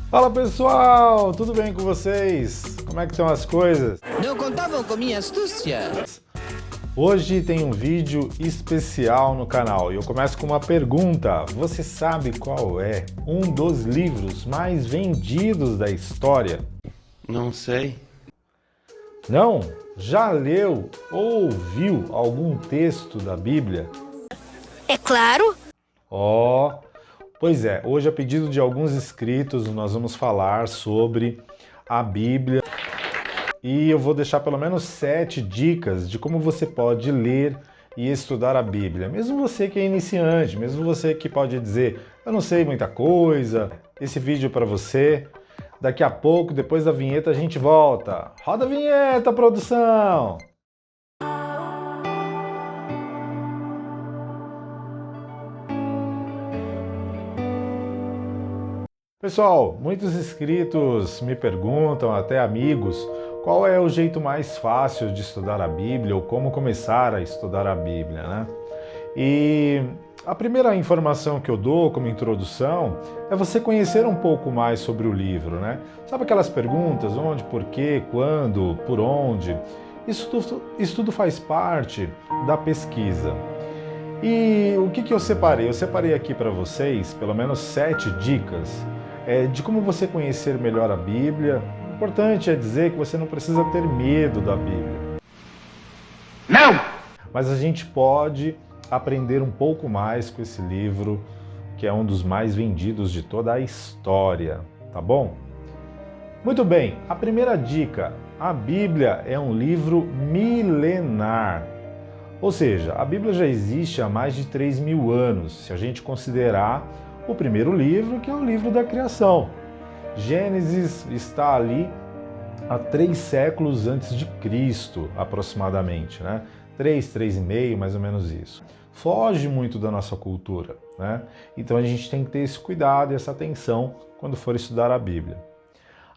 Fala pessoal, tudo bem com vocês? Como é que estão as coisas? Não contavam com minha astúcia. Hoje tem um vídeo especial no canal e eu começo com uma pergunta. Você sabe qual é um dos livros mais vendidos da história? Não sei. Não? Já leu ou ouviu algum texto da Bíblia? É claro. Pois é, hoje a pedido de alguns inscritos nós vamos falar sobre a Bíblia e eu vou deixar pelo menos 7 dicas de como você pode ler e estudar a Bíblia. Mesmo você que é iniciante, mesmo você que pode dizer, eu não sei muita coisa, esse vídeo é para você. Daqui a pouco, depois da vinheta, a gente volta. Roda a vinheta, produção! Pessoal, muitos inscritos me perguntam, até amigos, qual é o jeito mais fácil de estudar a Bíblia ou como começar a estudar a Bíblia, né? E a primeira informação que eu dou como introdução é você conhecer um pouco mais sobre o livro, né? Sabe aquelas perguntas, onde, por quê, quando, por onde? Isso tudo faz parte da pesquisa. E o que eu separei? Eu separei aqui para vocês pelo menos 7 dicas de como você conhecer melhor a Bíblia. O importante é dizer que você não precisa ter medo da Bíblia. Não! Mas a gente pode aprender um pouco mais com esse livro, que é um dos mais vendidos de toda a história, tá bom? Muito bem, a primeira dica, a Bíblia é um livro milenar. Ou seja, a Bíblia já existe há mais de 3.000 anos, se a gente considerar o primeiro livro, que é o livro da criação. Gênesis está ali há 3 séculos antes de Cristo, aproximadamente, né? 3,5, mais ou menos isso. Foge muito da nossa cultura, né? Então a gente tem que ter esse cuidado e essa atenção quando for estudar a Bíblia.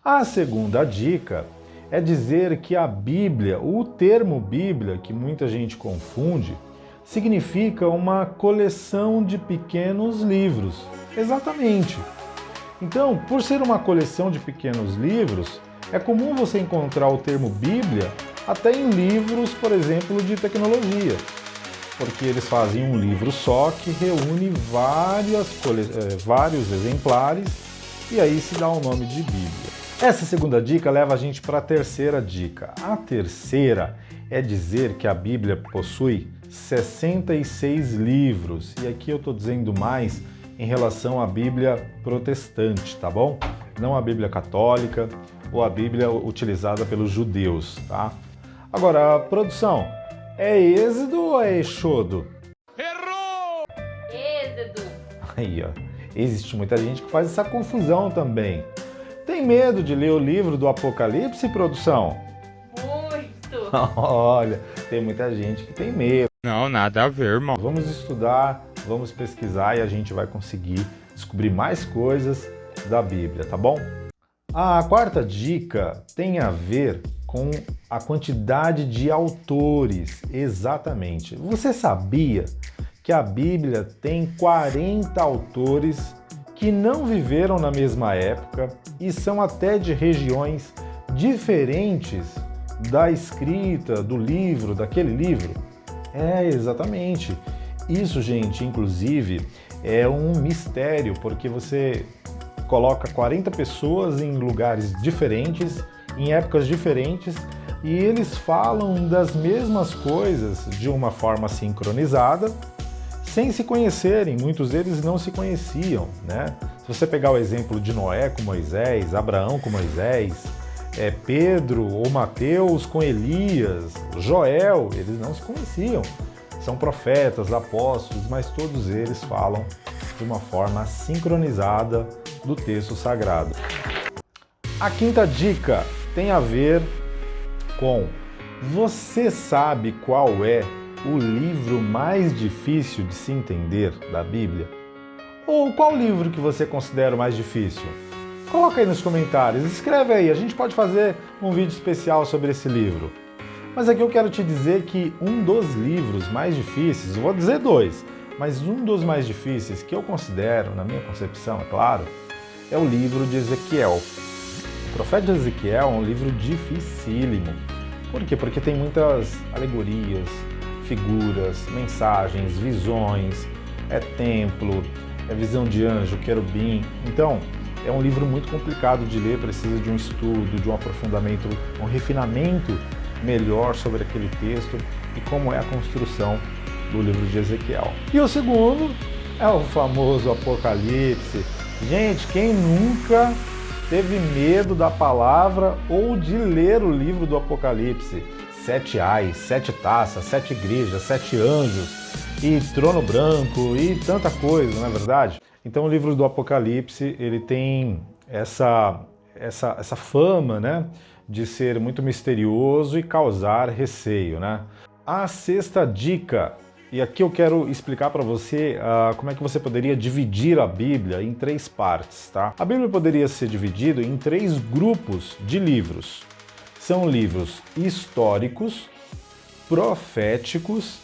A segunda dica é dizer que a Bíblia, o termo Bíblia, que muita gente confunde, significa uma coleção de pequenos livros. Exatamente. Então, por ser uma coleção de pequenos livros, é comum você encontrar o termo Bíblia até em livros, por exemplo, de tecnologia, porque eles fazem um livro só que reúne vários exemplares e aí se dá o nome de Bíblia. Essa segunda dica leva a gente para a terceira dica. A terceira é dizer que a Bíblia possui 66 livros, e aqui eu estou dizendo mais em relação à Bíblia protestante, tá bom? Não a Bíblia católica ou a Bíblia utilizada pelos judeus, tá? Agora, produção, é Êxodo ou é Exodo? Errou! Êxodo. Aí, ó, existe muita gente que faz essa confusão também. Tem medo de ler o livro do Apocalipse, produção? Muito! Olha, tem muita gente que tem medo. Não, nada a ver, irmão. Vamos estudar, vamos pesquisar e a gente vai conseguir descobrir mais coisas da Bíblia, tá bom? A quarta dica tem a ver com a quantidade de autores, exatamente. Você sabia que a Bíblia tem 40 autores que não viveram na mesma época e são até de regiões diferentes da escrita, do livro, daquele livro? É, exatamente. Isso, gente, inclusive, é um mistério, porque você coloca 40 pessoas em lugares diferentes, em épocas diferentes, e eles falam das mesmas coisas de uma forma sincronizada, sem se conhecerem. Muitos deles não se conheciam, né? Se você pegar o exemplo de Noé com Moisés, Abraão com Moisés, Pedro ou Mateus com Elias, Joel, eles não se conheciam. São profetas, apóstolos, mas todos eles falam de uma forma sincronizada do texto sagrado. A quinta dica tem a ver com: você sabe qual é o livro mais difícil de se entender da Bíblia? Ou qual livro que você considera o mais difícil? Coloca aí nos comentários, escreve aí, a gente pode fazer um vídeo especial sobre esse livro. Mas aqui eu quero te dizer que um dos livros mais difíceis, eu vou dizer 2, mas um dos mais difíceis que eu considero, na minha concepção, é claro, é o livro de Ezequiel. O profeta Ezequiel é um livro dificílimo. Por quê? Porque tem muitas alegorias, figuras, mensagens, visões, é templo, é visão de anjo, querubim. Então, é um livro muito complicado de ler, precisa de um estudo, de um aprofundamento, um refinamento melhor sobre aquele texto e como é a construção do livro de Ezequiel. E o segundo é o famoso Apocalipse. Gente, quem nunca teve medo da palavra ou de ler o livro do Apocalipse? 7 ais, 7 taças, 7 igrejas, 7 anjos e trono branco e tanta coisa, não é verdade? Então o livro do Apocalipse, ele tem essa fama, né, de ser muito misterioso e causar receio, né? A sexta dica, e aqui eu quero explicar para você como é que você poderia dividir a Bíblia em 3 partes, tá? A Bíblia poderia ser dividida em 3 grupos de livros. São livros históricos, proféticos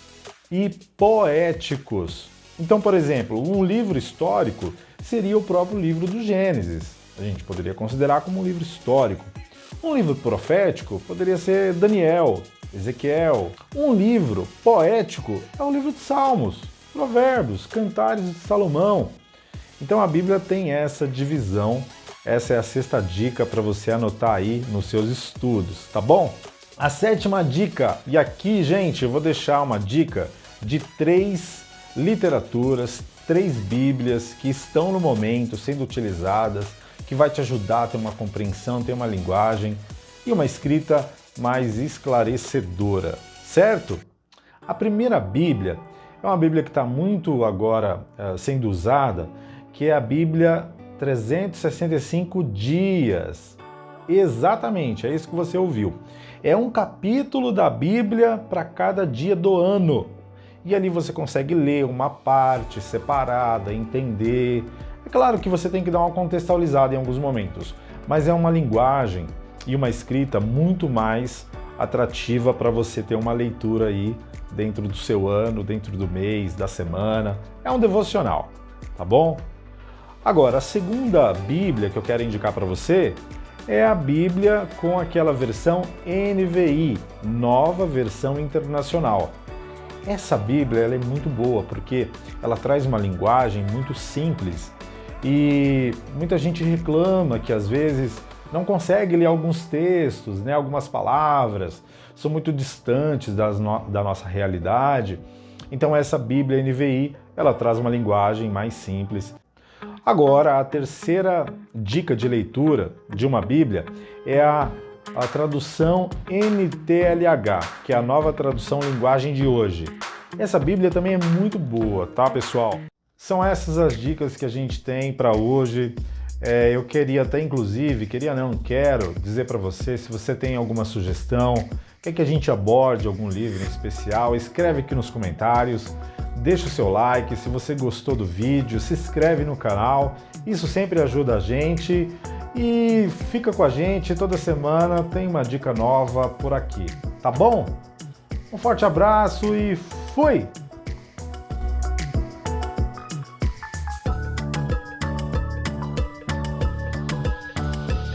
e poéticos. Então, por exemplo, um livro histórico seria o próprio livro do Gênesis. A gente poderia considerar como um livro histórico. Um livro profético poderia ser Daniel, Ezequiel. Um livro poético é o livro de Salmos, Provérbios, Cantares de Salomão. Então a Bíblia tem essa divisão. Essa é a sexta dica para você anotar aí nos seus estudos, tá bom? A sétima dica, e aqui, gente, eu vou deixar uma dica de 3 literaturas, 3 Bíblias que estão no momento sendo utilizadas, que vai te ajudar a ter uma compreensão, ter uma linguagem e uma escrita mais esclarecedora, certo? A primeira Bíblia é uma Bíblia que está muito agora sendo usada, que é a Bíblia 365 dias. Exatamente, é isso que você ouviu. É um capítulo da Bíblia para cada dia do ano. E ali você consegue ler uma parte separada, entender. É claro que você tem que dar uma contextualizada em alguns momentos, mas é uma linguagem e uma escrita muito mais atrativa para você ter uma leitura aí dentro do seu ano, dentro do mês, da semana. É um devocional, tá bom? Agora, a segunda Bíblia que eu quero indicar para você é a Bíblia com aquela versão NVI, Nova Versão Internacional. Essa Bíblia ela é muito boa porque ela traz uma linguagem muito simples e muita gente reclama que às vezes não consegue ler alguns textos, né, algumas palavras, são muito distantes da nossa realidade. Então essa Bíblia NVI ela traz uma linguagem mais simples. Agora, a terceira dica de leitura de uma Bíblia é a tradução NTLH, que é a nova tradução linguagem de hoje. Essa Bíblia também é muito boa, tá, pessoal? São essas as dicas que a gente tem para hoje. Eu queria até, inclusive, quero dizer para você, se você tem alguma sugestão, quer que a gente aborde algum livro em especial, escreve aqui nos comentários. Deixa o seu like, se você gostou do vídeo, se inscreve no canal, isso sempre ajuda a gente e fica com a gente, toda semana tem uma dica nova por aqui, tá bom? Um forte abraço e fui!